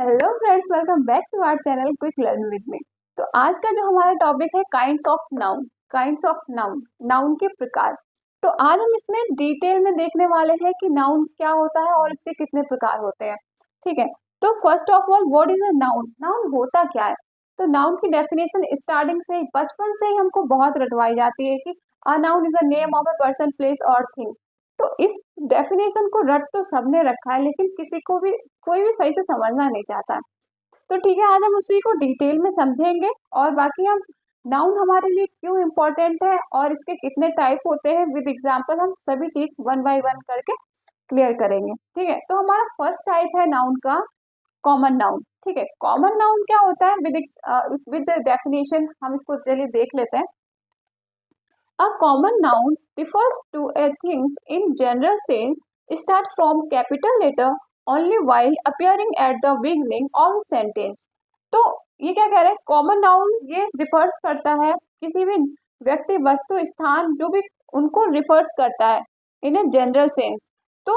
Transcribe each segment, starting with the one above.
Hello friends, welcome back to our channel Quick Learn with Me. तो आज का जो हमारा टॉपिक है kinds of noun. Kinds of noun, noun के प्रकार। तो आज हम इसमें डिटेल में देखने वाले हैं कि नाउन क्या होता है और इसके कितने प्रकार होते हैं। ठीक है, तो first of all what is a noun? Noun होता क्या है? तो नाउन की डेफिनेशन स्टार्टिंग से ही, बचपन से ही हमको बहुत रटवाई जाती है कि a noun is a name of a person, place और थिंग। तो इस डेफिनेशन को रट तो सबने रखा है, लेकिन किसी को भी कोई भी सही से समझना नहीं चाहता है। तो ठीक है, आज हम उसी को डिटेल में समझेंगे और बाकी हम नाउन हमारे लिए क्यों इम्पोर्टेंट है और इसके कितने टाइप होते हैं विद एग्जांपल हम सभी चीज वन बाय वन करके क्लियर करेंगे। ठीक है, तो हमारा फर्स्ट टाइप है नाउन का कॉमन नाउन। ठीक है, कॉमन नाउन क्या होता है विद डेफिनेशन हम इसको चलिए देख लेते हैं। A common noun refers to a things in general sense, start from capital letter only while appearing at the beginning of a sentence। तो ये क्या कह रहे हैं? कॉमन नाउन ये रिफर्स करता है किसी भी व्यक्ति, वस्तु, स्थान, जो भी उनको रिफर्स करता है इन ए जनरल सेंस। तो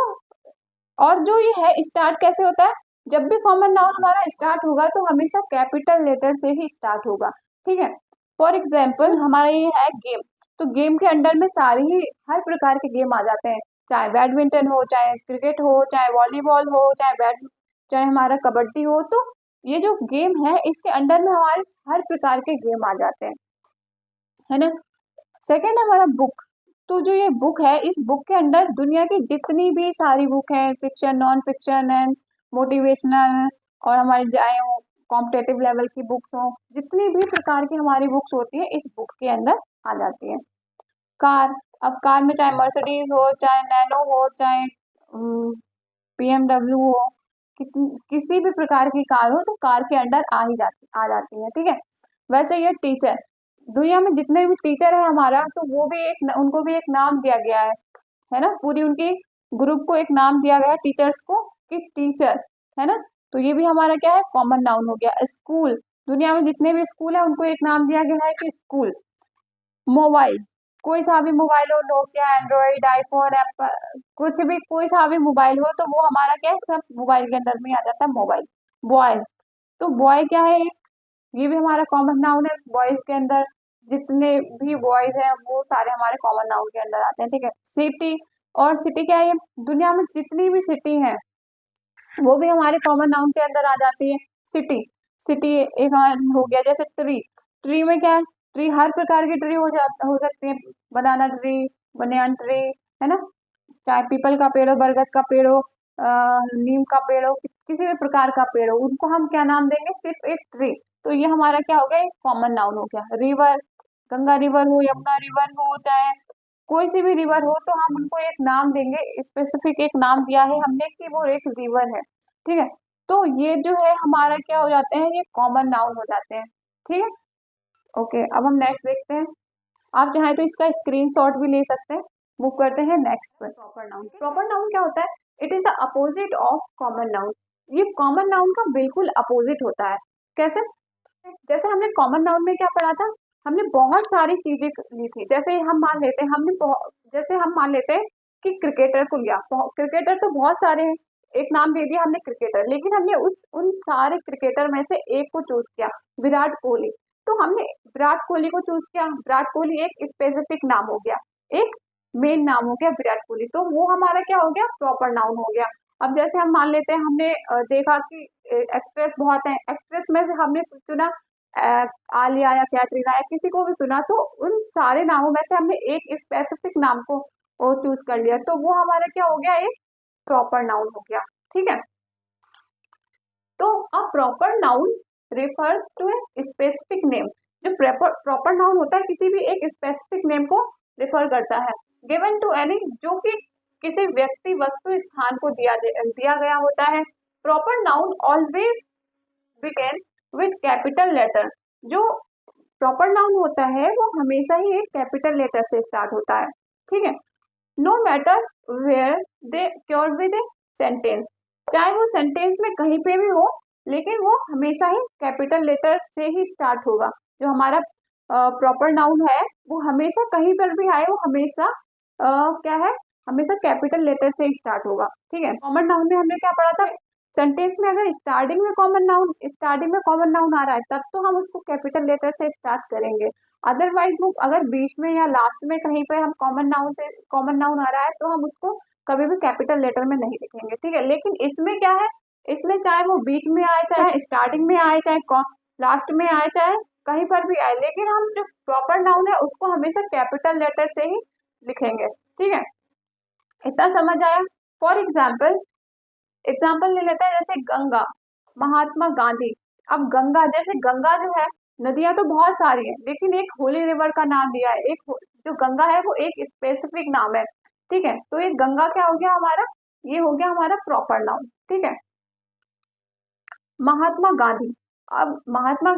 और जो ये है स्टार्ट कैसे होता है? जब भी कॉमन नाउन हमारा स्टार्ट होगा तो हमेशा कैपिटल लेटर से ही स्टार्ट होगा। ठीक है, फॉर एग्जाम्पल हमारा ये है गेम। तो गेम के अंडर में सारी ही हर प्रकार के गेम आ जाते हैं, चाहे बैडमिंटन हो, चाहे क्रिकेट हो, चाहे वॉलीबॉल हो, चाहे हमारा कबड्डी हो। तो ये जो गेम है इसके अंडर में हमारे हर प्रकार के गेम आ जाते हैं, है ना। सेकेंड हमारा बुक। तो जो ये बुक है, इस बुक के अंदर दुनिया की जितनी भी सारी बुक है, fiction, non fiction and motivational, और हमारे चाहे हो कॉम्पिटेटिव लेवल की बुक्स हो, जितनी भी प्रकार की हमारी बुक्स होती है इस बुक के अंदर आ जाती है। कार। अब कार में चाहे मर्सिडीज हो, चाहे नैनो हो, चाहे BMW हो, किसी भी प्रकार की कार हो, तो कार के अंडर आ जाती है। ठीक है, वैसे ये टीचर, दुनिया में जितने भी टीचर है हमारा, तो वो भी उनको भी एक नाम दिया गया है ना। पूरी उनकी ग्रुप को एक नाम दिया गया है टीचर्स को कि टीचर, है ना। तो ये भी हमारा क्या है? कॉमन नाउन हो गया। स्कूल, दुनिया में जितने भी स्कूल है उनको एक नाम दिया गया है कि स्कूल। मोबाइल, कोई सा भी मोबाइल हो, नोकिया, एंड्रॉइड, आईफोन, एप्पल, कुछ भी कोई सा भी मोबाइल हो, तो वो हमारा क्या है? सब मोबाइल के अंदर में आ जाता है मोबाइल। बॉयज, तो बॉय क्या है? ये भी हमारा कॉमन नाउन है। बॉयज के अंदर जितने भी बॉयज हैं वो सारे हमारे कॉमन नाउन के अंदर आते हैं। ठीक है, सिटी। और सिटी क्या है? ये दुनिया में जितनी भी सिटी है वो भी हमारे कॉमन नाउन के अंदर आ जाती है। सिटी, सिटी एक हमारा हो गया। जैसे ट्री, ट्री में क्या है? ट्री हर प्रकार की ट्री हो सकती है। बनाना ट्री, बनियान ट्री, है ना। चाहे पीपल का पेड़ हो, बरगद का पेड़ हो, नीम का पेड़ हो, किसी भी प्रकार का पेड़ हो, उनको हम क्या नाम देंगे? सिर्फ एक ट्री। तो ये हमारा क्या हो गया? कॉमन नाउन हो गया। रिवर, गंगा रिवर हो, यमुना रिवर हो, चाहे कोई सी भी रिवर हो, तो हम उनको एक नाम देंगे, स्पेसिफिक एक नाम दिया है हमने कि वो एक रिवर है। ठीक है, तो ये जो है हमारा क्या हो जाते हैं? ये कॉमन नाउन हो जाते हैं। ठीक है, ओके, अब हम नेक्स्ट देखते हैं। आप चाहें तो इसका स्क्रीनशॉट भी ले सकते हैं। मूव करते हैं नेक्स्ट पर। Proper noun. प्रॉपर नाउन क्या होता है? It is the opposite of common noun. ये कॉमन नाउन का बिल्कुल अपोजिट होता है। कैसे? जैसे हमने कॉमन नाउन में क्या पढ़ा था? हमने बहुत सारी चीजें ली थी। जैसे हम मान लेते हैं, जैसे हम मान लेते हैं कि क्रिकेटर को लिया। क्रिकेटर तो बहुत सारे हैं, एक नाम दे दिया हमने क्रिकेटर, लेकिन हमने उन सारे क्रिकेटर में से एक को चूज किया, विराट कोहली। तो हमने विराट कोहली को चूज किया। विराट कोहली एक स्पेसिफिक नाम हो गया, एक मेन नाम हो गया विराट कोहली। तो वो हमारा क्या हो गया? प्रॉपर नाउन हो गया। अब जैसे हम मान लेते हैं, हमने देखा कि एक्ट्रेस बहुत है, एक्ट्रेस में से हमने चुना आलिया या कैटरीना या किसी को भी चुना, तो उन सारे नामों में से हमने एक स्पेसिफिक नाम को चूज कर लिया, तो वो हमारा क्या हो गया? एक प्रॉपर नाउन हो गया। ठीक है, तो a proper noun refers to a specific name. जो प्रॉपर नाउन होता है किसी भी एक स्पेसिफिक नेम को रिफर करता है। गिवन टू एनी, जो कि किसी व्यक्ति, वस्तु, स्थान को दिया गया होता है। Proper noun always begin with capital letter. जो प्रॉपर नाउन होता है वो हमेशा ही एक कैपिटल लेटर से स्टार्ट होता है। ठीक है, no matter where they occur with a sentence, चाहे वो सेंटेंस में कहीं पे भी हो, लेकिन वो हमेशा ही कैपिटल लेटर से ही स्टार्ट होगा। जो हमारा प्रॉपर नाउन है वो हमेशा कहीं पर भी आए, वो हमेशा क्या है? हमेशा कैपिटल लेटर से ही स्टार्ट होगा। ठीक है, कॉमन नाउन में हमने क्या पढ़ा था? सेंटेंस में अगर स्टार्टिंग में कॉमन नाउन आ रहा है तब तो हम उसको कैपिटल लेटर से स्टार्ट करेंगे। अदरवाइज वो अगर बीच में या लास्ट में कहीं पे हम कॉमन नाउन आ रहा है तो हम उसको कभी भी कैपिटल लेटर में नहीं लिखेंगे, ठीक है। लेकिन इसमें क्या है, इसमें चाहे वो बीच में आए, चाहे स्टार्टिंग में आए, चाहे लास्ट में आए, चाहे कहीं पर भी आए, लेकिन हम जो प्रॉपर नाउन है उसको हमेशा कैपिटल लेटर से ही लिखेंगे, ठीक है। इतना समझ आया। फॉर एग्जाम्पल ले लेते हैं, जैसे गंगा, महात्मा गांधी। अब गंगा, जैसे गंगा जो है, नदियां तो बहुत सारी है लेकिन एक होली रिवर का नाम दिया है, जो गंगा है वो एक स्पेसिफिक नाम है, ठीक है। तो ये गंगा क्या हो गया हमारा, ये हो गया हमारा प्रॉपर नाउन, ठीक है। महात्मा गांधी, अब महात्मा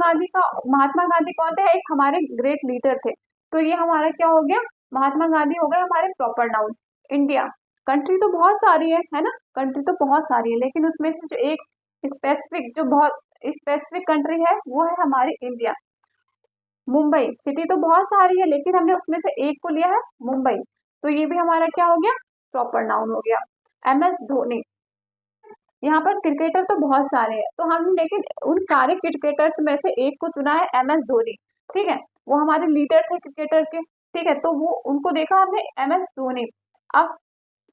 गांधी कौन थे, एक हमारे ग्रेट लीडर थे, तो ये हमारा क्या हो गया, महात्मा गांधी हो गए हमारे प्रॉपर नाउन। इंडिया, कंट्री तो बहुत सारी है ना, कंट्री तो बहुत सारी है लेकिन उसमें से जो एक बहुत स्पेसिफिक कंट्री है वो है हमारी इंडिया। मुंबई, सिटी तो बहुत सारी है लेकिन हमने उसमें से एक को लिया है, मुंबई, तो ये भी हमारा क्या हो गया, प्रॉपर नाउन हो गया। MS धोनी, यहाँ पर क्रिकेटर तो बहुत सारे हैं तो हम लेकिन उन सारे क्रिकेटर्स में से एक को चुना है, MS धोनी, ठीक है। वो हमारे लीडर थे क्रिकेटर के, ठीक है, तो वो उनको देखा हमने, MS धोनी। अब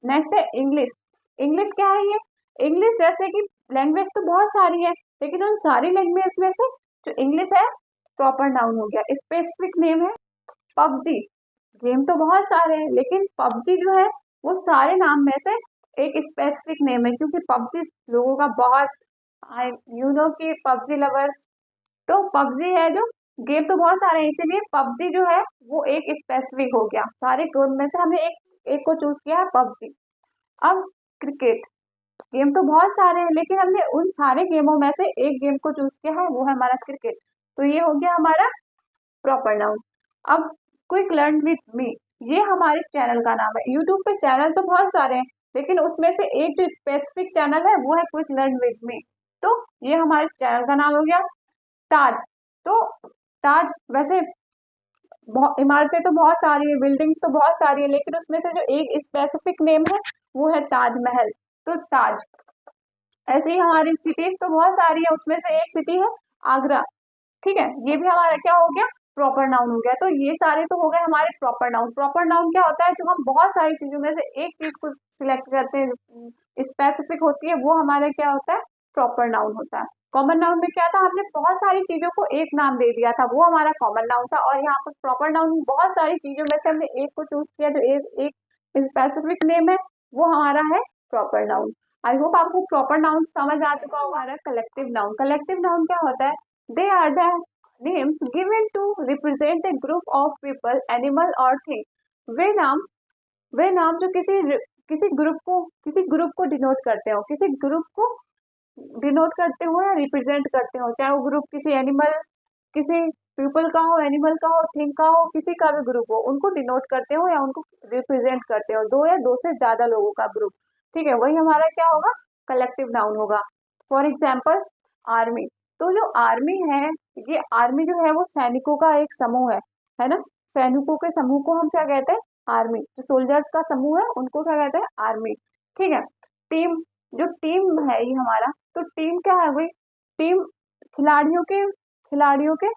नेक्स्ट है इंग्लिश। इंग्लिश क्या है ये, इंग्लिश जैसे कि लैंग्वेज तो बहुत सारी है लेकिन उन सारी लैंग्वेज में से जो इंग्लिश है प्रॉपर नाउन हो गया। स्पेसिफिक नेम है पबजी, गेम तो बहुत सारे हैं लेकिन पबजी जो है वो सारे नाम में से एक स्पेसिफिक नेम है, क्योंकि पबजी लोगों का बहुत, यू नो कि पबजी लवर्स, तो पबजी है जो, गेम तो बहुत सारे हैं इसीलिए पबजी जो है वो एक स्पेसिफिक हो गया, सारे गेम में से हमने एक को चूज किया है, पबजी। अब क्रिकेट, गेम तो बहुत सारे हैं लेकिन हमने उन सारे गेमों में से एक गेम को चूज किया है, वो है हमारा क्रिकेट, तो ये हो गया हमारा प्रॉपर नाउन। अब क्विक लर्न विथ मी, ये हमारे चैनल का नाम है। यूट्यूब पे चैनल तो बहुत सारे हैं लेकिन उसमें से एक जो स्पेसिफिक चैनल है वो है क्विक लर्न विथ मी, तो ये हमारे चैनल का नाम हो गया। ताज, तो ताज वैसे इमारतें तो बहुत सारी है, बिल्डिंग्स तो बहुत सारी है लेकिन उसमें से जो एक स्पेसिफिक नेम है वो है ताजमहल, तो ताज। ऐसे ही हमारी सिटीज तो बहुत सारी है, उसमें से एक सिटी है आगरा, ठीक है, ये भी हमारा क्या हो गया, प्रॉपर नाउन हो गया। तो ये सारे तो हो गए हमारे प्रॉपर नाउन। प्रॉपर नाउन क्या होता है, जो हम बहुत सारी चीजों में से एक चीज को सिलेक्ट करते हैं, स्पेसिफिक होती है, वो हमारा क्या होता है, प्रॉपर नाउन होता है। कॉमन नाउन में क्या था, हमने बहुत सारी चीजों को एक नाम दे दिया था, वो हमारा कॉमन नाउन था, और यहाँ पर प्रॉपर नाउन में बहुत सारी चीजों में से हमने एक को चूज किया जो एक स्पेसिफिक नेम है, वो हमारा है प्रॉपर नाउन। आई होप आपको प्रॉपर नाउन समझ आ चुका होगा। हमारा कलेक्टिव नाउन क्या होता है, they are the names given to represent a group of people, animal or thing। वे नाम जो किसी ग्रुप को डिनोट करते हो, किसी ग्रुप को डिनोट करते हो या रिप्रेजेंट करते हो, चाहे वो ग्रुप किसी एनिमल, किसी पीपल का हो, एनिमल का हो, थिंग का हो, किसी का भी ग्रुप हो, उनको डिनोट करते हो या उनको रिप्रेजेंट करते हो, दो या दो से ज्यादा लोगों का ग्रुप, ठीक है, वही हमारा क्या होगा, कलेक्टिव नाउन होगा। फॉर एग्जाम्पल आर्मी, तो जो आर्मी है, ये आर्मी जो है वो सैनिकों का एक समूह है ना, सैनिकों के समूह को हम क्या कहते हैं, आर्मी। जो सोल्जर्स का समूह है उनको क्या कहते हैं, आर्मी, ठीक है। टीम, जो टीम है ये हमारा, तो टीम क्या है भाई, टीम खिलाड़ियों के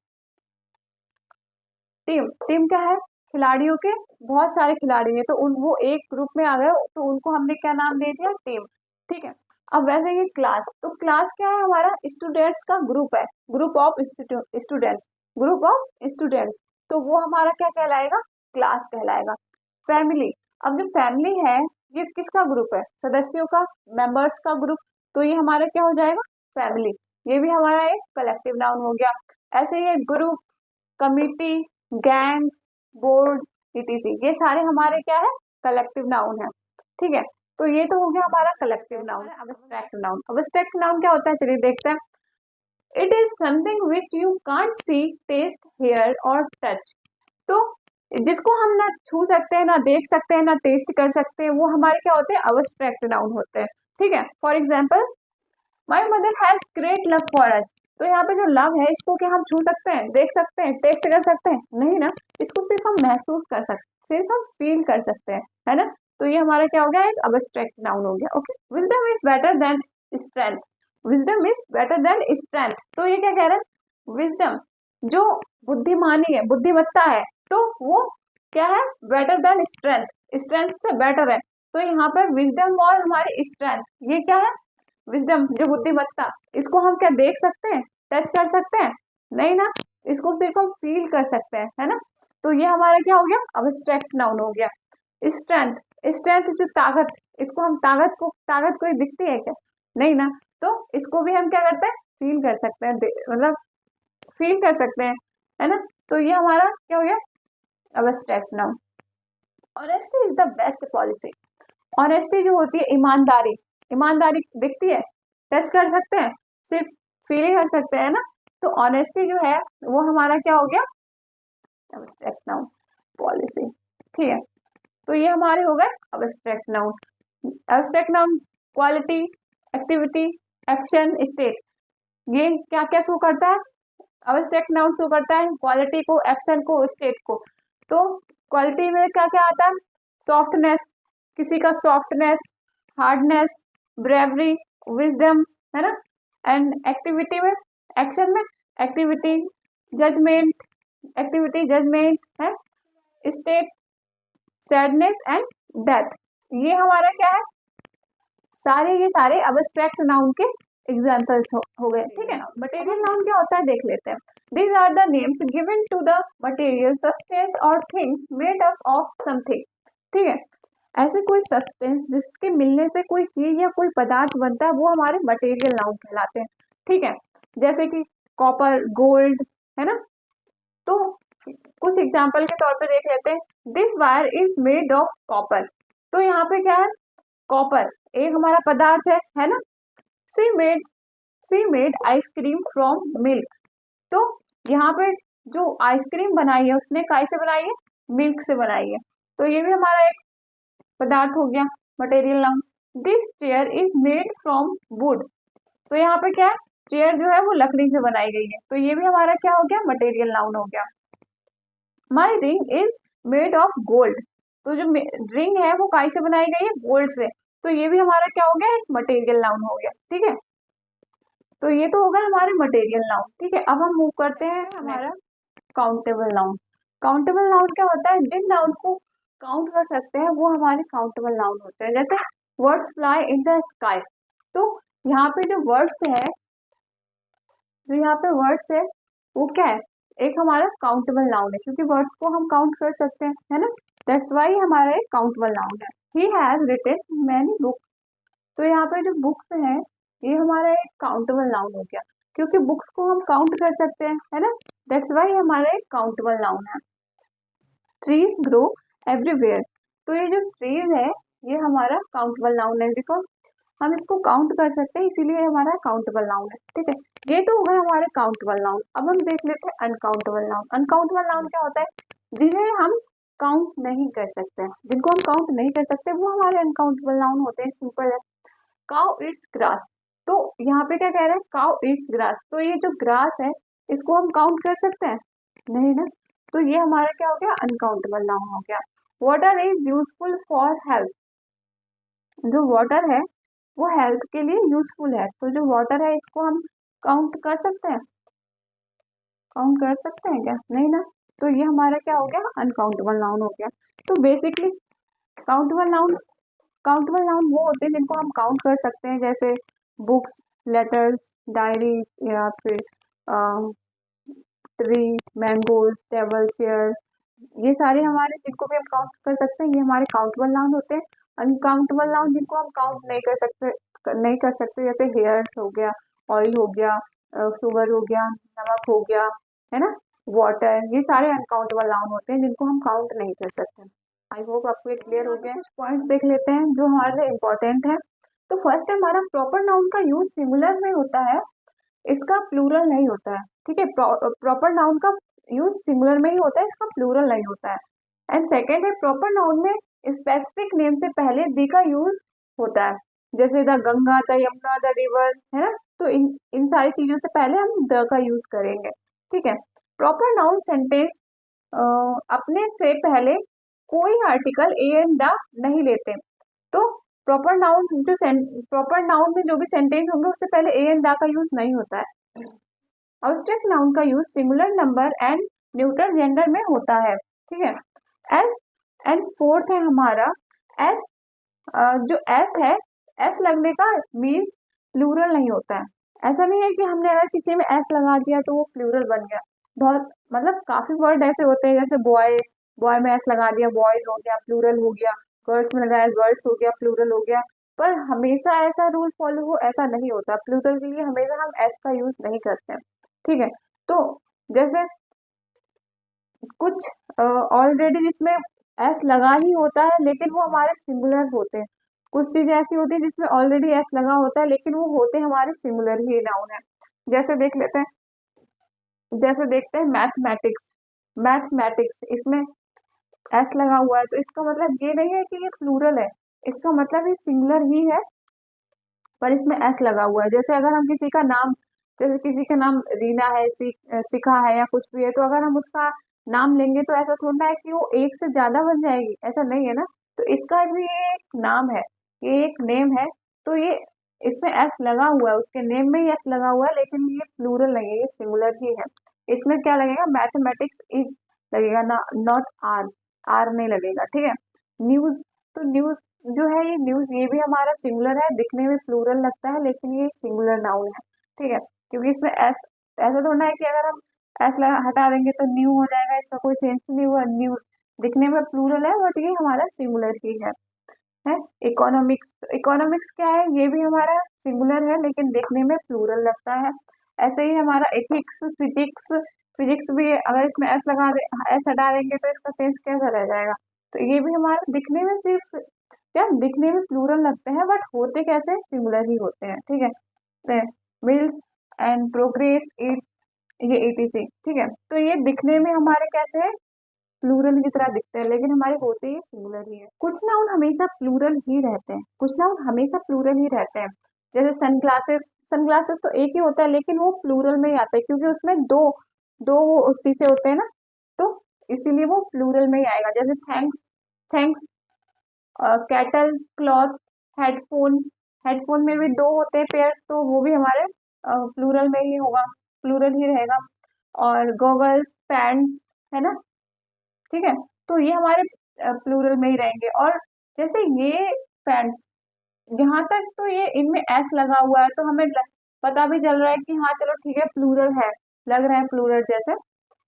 टीम क्या है, खिलाड़ियों के बहुत सारे खिलाड़ी हैं, तो वो एक ग्रुप में आ गए तो उनको हमने क्या नाम दे दिया, टीम, ठीक है। अब वैसे ये क्लास, तो क्लास क्या है हमारा, स्टूडेंट्स का ग्रुप है, ग्रुप ऑफ स्टूडेंट्स, तो वो हमारा क्या कहलाएगा, क्लास कहलाएगा। फैमिली, अब जो फैमिली है ये किसका ग्रुप है, सदस्यों का, मेंबर्स का ग्रुप, तो ये हमारा क्या हो जाएगा, फैमिली, ये भी हमारा एक कलेक्टिव नाउन हो गया। ऐसे ही group, committee, gang, board, etc, ये सारे हमारे क्या है, कलेक्टिव नाउन है, ठीक है। तो ये तो हो गया हमारा कलेक्टिव नाउन। अब्स्ट्रैक्ट नाउन क्या होता है, चलिए देखते हैं। It is something which you can't see, taste, hear और टच, तो जिसको हम ना छू सकते हैं, ना देख सकते हैं, ना टेस्ट कर सकते हैं, वो हमारे क्या होते हैं, अब्स्ट्रैक्ट नाउन होते हैं, ठीक है। For example my mother has great love for us, तो यहाँ पे जो लव है इसको क्या हम छू सकते हैं, देख सकते हैं, टेस्ट कर सकते हैं, नहीं ना, इसको सिर्फ हम महसूस कर सकते हैं, सिर्फ हम फील कर सकते हैं, है ना, तो ये हमारा क्या हो गया, एक अब्स्ट्रैक्ट नाउन हो गया, okay. Wisdom is better than strength, wisdom is better than strength. तो ये क्या कह रहे हैं, विजडम जो बुद्धिमानी है, बुद्धिमत्ता है, तो वो क्या है, बेटर देन स्ट्रेंथ, स्ट्रेंथ से बेटर है। तो यहाँ पर विजडम और हमारी स्ट्रेंथ, ये क्या है, विजडम जो बुद्धिमत्ता, इसको हम क्या देख सकते हैं, टच कर सकते हैं, नहीं ना, इसको सिर्फ हम फील कर सकते हैं, है ना। तो ये हमारा क्या हो गया, अब्स्ट्रैक्ट नाउन हो गया। स्ट्रेंथ, स्ट्रेंथ जो ताकत, इसको हम ताकत कोई दिखती है क्या, नहीं ना, तो इसको भी हम क्या करते हैं, फील कर सकते हैं, मतलब फील कर सकते हैं, है ना। तो ये हमारा क्या हो गया, abstract noun. Honesty is the best policy. Honesty जो होती है, ईमानदारी, ईमानदारी दिखती है, टच कर सकते हैं, सिर्फ फील कर सकते हैं ना। तो ऑनेस्टी जो है वो हमारा क्या हो गया, अब्स्ट्रैक्ट नाउन पॉलिसी, ठीक है। तो ये हमारे हो गए abstract noun. Abstract noun quality, activity, action, state, ये क्या क्या शो करता है, अब्स्ट्रैक्ट नाउन शो करता है क्वालिटी को, एक्शन को, स्टेट को। तो क्वालिटी में क्या क्या आता है, सॉफ्टनेस, किसी का सॉफ्टनेस, हार्डनेस, ब्रेवरी, विजडम, है ना। एंड एक्टिविटी में, एक्शन में एक्टिविटी, जजमेंट, एक्टिविटी जजमेंट है, स्टेट सैडनेस एंड डेथ। ये हमारा क्या है, ये सारे अब्स्ट्रैक्ट नाउन के एग्जाम्पल्स हो गए, ठीक है। मटेरियल नाउन क्या होता है देख लेते हैं। These are the names given to the material substance और things made up of something, ठीक है। ऐसे कोई सब्सटेंस जिसके मिलने से कोई चीज या कोई पदार्थ बनता है, वो हमारे मटेरियल नाउन कहलाते हैं, ठीक है। जैसे कि कॉपर, गोल्ड, है ना। तो कुछ एग्जाम्पल के तौर पे देख लेते हैं। This wire is made of copper. तो यहाँ पे क्या है, कॉपर एक हमारा पदार्थ है ना। सी मेड आइसक्रीम फ्रॉम मिल्क। तो यहाँ पे जो आइसक्रीम बनाई है उसने काय से बनाई है, मिल्क से बनाई है। तो ये भी हमारा एक पदार्थ हो गया, material noun. This chair is made from would. तो यहाँ पे क्या है, चेयर जो है वो लकड़ी से बनाई गई है। तो ये भी हमारा क्या हो गया, मटेरियल नाउन हो गया। My ring is made of gold. तो जो रिंग है वो काय से बनाई गई है, गोल्ड से। तो ये भी हमारा क्या हो गया, एक मटेरियल नाउन हो गया, ठीक है। तो ये तो हो गया हमारे मटेरियल नाउन, ठीक है। अब हम मूव करते हैं हमारा काउंटेबल नाउन। काउंटेबल नाउन क्या होता है, जिन नाउन को काउंट कर सकते हैं वो हमारे काउंटेबल नाउन होते हैं। जैसे words fly in the sky. तो यहाँ पे जो वर्ड्स है, वो क्या है, एक हमारा काउंटेबल नाउन है, क्योंकि वर्ड्स को हम काउंट कर सकते हैं, है ना। दैट्स वाई हमारा एक काउंटेबल नाउन है। He has written many books. तो यहाँ पे जो बुक्स है ये हमारा एक काउंटेबल नाउन हो गया, क्योंकि बुक्स को हम काउंट कर सकते हैं, है ना। दैट्स वाई हमारा एक काउंटेबल नाउन है। Trees grow everywhere. तो ये जो ट्रीज है ये हमारा काउंटेबल नाउन है, बिकॉज हम इसको काउंट कर सकते हैं, इसीलिए हमारा काउंटेबल नाउन है, ठीक है। ये तो हो गए हमारे काउंटेबल नाउन। अब हम देख लेते हैं अनकाउंटेबल नाउन। अनकाउंटेबल नाउन क्या होता है, जिन्हें हम काउंट नहीं कर सकते, जिनको हम काउंट नहीं कर सकते वो हमारे अनकाउंटेबल नाउन होते हैं। सिंपल है। Cow it's grass. तो यहाँ पे क्या कह रहे हैं, काउ इट्स ग्रास। तो ये जो ग्रास है इसको हम काउंट कर सकते हैं, नहीं ना। तो ये हमारा क्या हो गया, अनकाउंटेबल नाउन हो गया। Water is useful for health. जो वाटर है वो हेल्थ के लिए यूजफुल है। तो जो वाटर है इसको हम काउंट कर सकते हैं, क्या, नहीं ना। तो ये हमारा क्या हो गया, अनकाउंटेबल नाउन हो गया। तो बेसिकली काउंटेबल नाउन वो होते हैं जिनको हम काउंट कर सकते हैं, जैसे बुक्स, लेटर्स, डायरी, या फिर ट्री, मैंगोज, टेबल, चेयर, ये सारे हमारे जिनको भी हम काउंट कर सकते हैं ये हमारे काउंटेबल नाउन होते हैं। अनकाउंटेबल नाउन जिनको हम काउंट नहीं कर सकते, जैसे हेयर्स हो गया, ऑयल हो गया, शुगर हो गया, नमक हो गया, है ना, वाटर, ये सारे अनकाउंटेबल नाउन होते हैं जिनको हम काउंट नहीं कर सकते। आई होप आपको ये क्लियर हो गया। कुछ पॉइंट्स देख लेते हैं जो हमारे लिए इम्पोर्टेंट है। तो फर्स्ट है, हमारा प्रॉपर नाउन का यूज सिंगुलर में होता है, इसका प्लूरल नहीं होता है, ठीक है। प्रॉपर नाउन का यूज सिंगुलर में ही होता है, इसका प्लूरल नहीं होता है। एंड सेकेंड है, प्रॉपर नाउन में स्पेसिफिक नेम से पहले दी का यूज होता है, जैसे the Ganga, the Yamuna, the river, है ना। तो इन सारी चीजों से पहले हम द का यूज करेंगे, ठीक है। प्रॉपर नाउन सेंटेंस अपने से पहले कोई आर्टिकल ए एंड द नहीं लेते। तो प्रॉपर नाउन प्रॉपर नाउन में जो भी सेंटेंस होंगे उससे पहले ए एंड दा का यूज नहीं होता है। ऑब्स्ट्रैक्ट नाउन का use singular number and neutral gender में होता है, ठीक है। एस एंड फोर्थ है हमारा एस। जो एस है, एस लगने का मीन प्लूरल नहीं होता है। ऐसा नहीं है कि हमने अगर किसी में एस लगा दिया तो वो प्लूरल बन गया। बहुत मतलब काफी वर्ड ऐसे होते हैं, जैसे बॉय, बॉय में एस लगा दिया बॉयज हो गया प्लूरल हो गया, गर्ल्स में लगाया गर्ल्स हो गया प्लूरल हो गया। पर हमेशा ऐसा रूल फॉलो हो ऐसा नहीं होता, प्लूरल के लिए हमेशा हम एस का यूज नहीं करते हैं, ठीक है। तो जैसे कुछ ऑलरेडी जिसमें एस लगा ही होता है लेकिन वो हमारे सिंगुलर होते हैं। कुछ चीजें ऐसी होती है जिसमें ऑलरेडी एस लगा होता है लेकिन वो होते हमारे सिंगुलर ही नाउन है। जैसे देख लेते हैं, जैसे देखते हैं मैथमेटिक्स। मैथमेटिक्स इसमें एस लगा हुआ है तो इसका मतलब ये नहीं है कि ये प्लूरल है, इसका मतलब ये सिंगुलर ही है पर इसमें एस लगा हुआ है। जैसे अगर हम किसी का नाम, जैसे किसी का नाम रीना है, शिखा है या कुछ भी है, तो अगर हम उसका नाम लेंगे तो ऐसा थोड़ा है कि वो एक से ज्यादा बन जाएगी, ऐसा नहीं है ना। तो इसका भी ये एक नाम है, ये एक नेम है, तो ये इसमें एस लगा हुआ है, उसके नेम में ही एस लगा हुआ है लेकिन ये प्लूरल नहीं है, ये सिंगुलर ही है। इसमें क्या लगेगा, मैथमेटिक्स इज लगेगा ना, नॉट आर, आर नहीं लगेगा, ठीक है। न्यूज, तो न्यूज जो है ये न्यूज, ये भी हमारा सिंगुलर है, दिखने में प्लूरल लगता है लेकिन ये सिंगुलर नाउन है, ठीक है। क्योंकि इसमें एस, ऐसा थोड़ा है कि अगर हम एस लगा हटा देंगे तो न्यू हो जाएगा, इसका कोई सेंस नहीं हुआ। न्यू दिखने में प्लूरल है बट ये हमारा सिंगुलर ही है। इकोनॉमिक्स, इकोनॉमिक्स क्या है, ये भी हमारा सिंगुलर है लेकिन देखने में प्लूरल लगता है। ऐसे ही हमारा एथिक्स, फिजिक्स, फिजिक्स भी अगर इसमें एस लगा दे, एस हटा देंगे तो इसका सेंस कैसा रह जाएगा। तो ये भी हमारा दिखने में सिर्फ क्या, दिखने में प्लूरल लगते हैं बट होते कैसे, सिंगुलर ही होते हैं, ठीक है। मिल्स एंड प्रोग्रेस इट, ये एटीसी, ठीक है। तो ये दिखने में हमारे कैसे है, प्लूरल की तरह दिखते हैं लेकिन हमारे होते ही सिंगुलर ही है। कुछ नाउन हमेशा प्लूरल ही रहते हैं, कुछ नाउन हमेशा प्लूरल ही रहते हैं। जैसे सनग्लासेस, सनग्लासेस तो एक ही होता है लेकिन वो प्लूरल में ही आता है क्योंकि उसमें दो दो वो शीशे होते हैं ना, तो इसीलिए वो प्लूरल में ही आएगा। जैसे thanks, thanks, cattle, cloth, headphone, headphone में भी दो होते हैं पेयर तो वो भी हमारे प्लूरल में ही होगा, प्लूरल ही रहेगा। और गॉगल्स, पैंट्स, है ना, ठीक है। तो ये हमारे प्लूरल में ही रहेंगे। और जैसे ये पैंट्स, यहाँ तक तो ये इनमें एस लगा हुआ है तो हमें पता भी चल रहा है कि हाँ चलो ठीक है प्लूरल है, लग रहा है प्लूरल जैसे।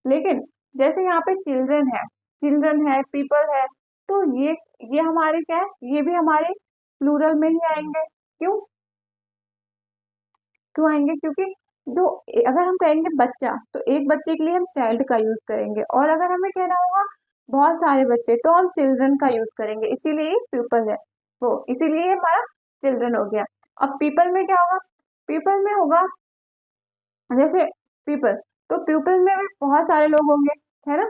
लेकिन जैसे यहाँ पे चिल्ड्रन है, चिल्ड्रन है, पीपल है, तो ये हमारे क्या है, ये भी हमारे प्लूरल में ही आएंगे। क्यों, क्यों आएंगे, क्योंकि जो अगर हम कहेंगे बच्चा तो एक बच्चे के लिए हम चाइल्ड का यूज करेंगे, और अगर हमें कहना होगा बहुत सारे बच्चे तो हम चिल्ड्रन का यूज करेंगे, इसीलिए पीपल है वो, इसीलिए ये हमारा चिल्ड्रन हो गया। अब पीपल में क्या होगा, पीपल में होगा जैसे पीपल, तो पीपल में भी बहुत सारे लोग होंगे, है ना,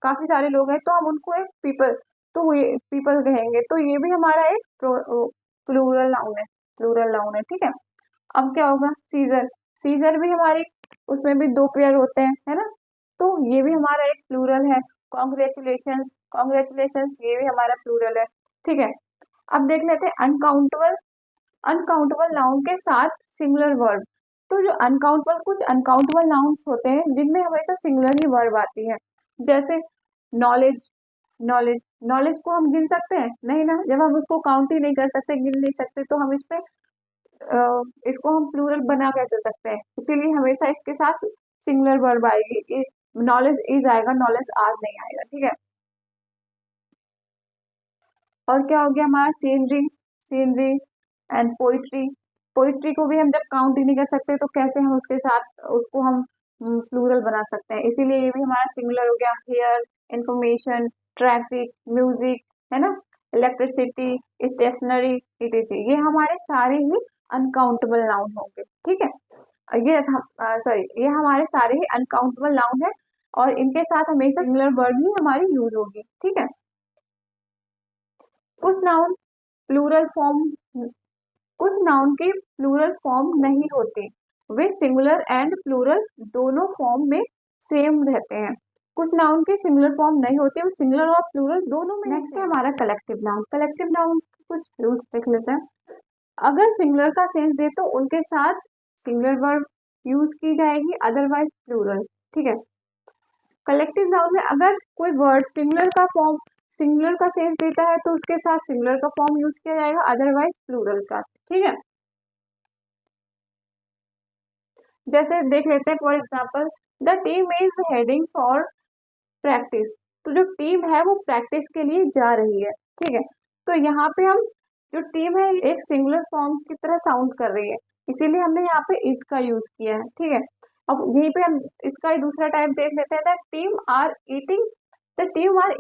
काफी सारे लोग हैं तो हम उनको एक पीपल, तो ये पीपल कहेंगे, तो ये भी हमारा एक प्लूरल नाउन है, प्लूरल नाउन है, ठीक है। अब क्या होगा, सीजर, सीजर भी हमारे, उसमें भी दो पेयर होते हैं, है ना, तो ये भी हमारा एक प्लूरल है। कॉन्ग्रेचुलेशन, कॉन्ग्रेचुलेशन ये भी हमारा प्लूरल है, ठीक है। अब देख लेते हैं अनकाउंटेबल, अनकाउंटेबल नाउन के साथ सिंगुलर वर्ब। तो जो अनकाउंटेबल, कुछ अनकाउंटेबल नाउन्स होते हैं जिनमें हमेशा सिंगुलर ही वर्ब आती है। जैसे नॉलेज, नॉलेज, नॉलेज को हम गिन सकते हैं नहीं ना, जब हम उसको काउंट ही नहीं कर सकते, गिन नहीं सकते, तो हम इस पे इसको हम प्लूरल बना कैसे सकते हैं, इसीलिए हमेशा इसके साथ सिंगुलर वर्ब आएगी, नॉलेज इज आएगा, नॉलेज आज नहीं आएगा, ठीक है। और क्या हो गया हमारा scenery, scenery and poetry, poetry को भी हम जब काउंट ही नहीं कर सकते तो कैसे हम उसके साथ उसको हम प्लूरल बना सकते हैं, इसीलिए ये भी हमारा सिंगुलर हो गया। हेयर, इंफॉर्मेशन, ट्रैफिक, म्यूजिक, है ना, इलेक्ट्रिसिटी, स्टेशनरी, इटीसी, ये हमारे सारे ही अनकाउंटेबल नाउन होंगे, ठीक है। ये सॉरी, ये हमारे सारे ही अनकाउंटेबल नाउन है और इनके साथ हमेशा सिंगुलर वर्ड ही हमारी यूज होगी, ठीक है। कुछ नाउन प्लूरल फॉर्म, कुछ नाउन के प्लूरल फॉर्म नहीं होते, वे सिंगुलर एंड प्लूरल दोनों फॉर्म में सेम रहते हैं। कुछ नाउन की सिंगुलर फॉर्म नहीं होती, वो सिंगुलर और प्लूरल दोनों में। नेक्स्ट है हमारा कलेक्टिव नाउन। कलेक्टिव नाउन कुछ रूल्स देख लेते हैं। अगर सिंगुलर का सेंस दे तो उनके साथ सिंगुलर वर्ब यूज की जाएगी, अदरवाइज प्लूरल। ठीक है। कलेक्टिव नाउन में अगर कोई वर्ड सिंगुलर का सेंस देता है तो उसके साथ सिंगुलर का फॉर्म यूज किया जाएगा, अदरवाइज प्लूरल का। ठीक है। जैसे देख लेते हैं, for example the team is heading for practice. तो जो टीम है वो प्रैक्टिस के लिए जा रही है। ठीक है। तो यहाँ पे हम जो टीम है एक सिंगुलर फॉर्म की तरह साउंड कर रही है, इसीलिए हमने यहाँ पे इज का यूज किया है। ठीक है। अब यहीं पे हम इसका ही दूसरा टाइप देख लेते हैं, the team are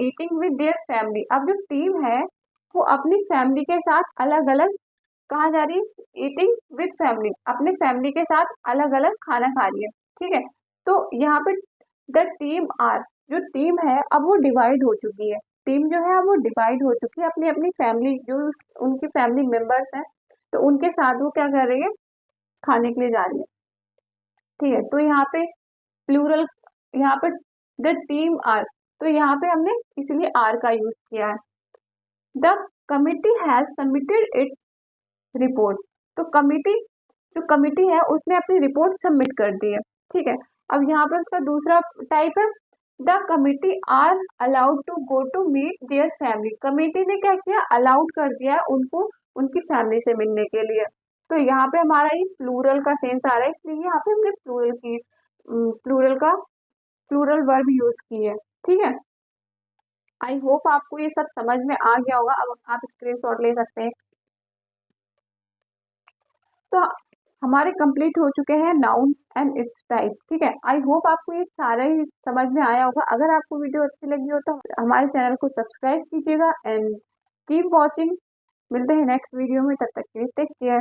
eating with their family. अब जो टीम है वो अपनी फैमिली के साथ अलग अलग कहाँ जा रही है, ईटिंग विद फैमिली, अपने फैमिली के साथ अलग अलग खाना खा रही है। ठीक है। तो यहाँ पे द टीम आर, जो टीम है अब वो डिवाइड हो चुकी है, टीम जो है अब वो डिवाइड हो चुकी है, अपनी अपनी फैमिली जो उनकी फैमिली मेंबर्स हैं तो उनके साथ वो क्या कर रही है, खाने के लिए जा रही है। ठीक है। तो यहाँ पे प्लूरल, यहाँ पे द टीम आर, तो यहाँ पे हमने इसीलिए आर का यूज किया है। The committee has submitted its report. तो जो कमिटी है उसने अपनी रिपोर्ट सबमिट कर दी है। ठीक है। अब यहाँ पे उसका दूसरा टाइप है, the committee are allowed to go to meet their family. Committee ने क्या किया, अलाउड कर दिया है उनको उनकी फैमिली से मिलने के लिए। तो यहाँ पे हमारा ये प्लूरल का सेंस आ रहा है, इसलिए यहाँ पे हमने प्लूरल वर्ब यूज की है। ठीक है। आई होप आपको ये सब समझ में आ गया होगा। अब आप स्क्रीनशॉट ले सकते हैं। तो हमारे कंप्लीट हो चुके हैं नाउन एंड इट्स टाइप। ठीक है। आई होप आपको ये सारा ही समझ में आया होगा। अगर आपको वीडियो अच्छी लगी हो तो हमारे चैनल को सब्सक्राइब कीजिएगा एंड कीप वॉचिंग। मिलते हैं नेक्स्ट वीडियो में, तब तक के लिए टेक केयर।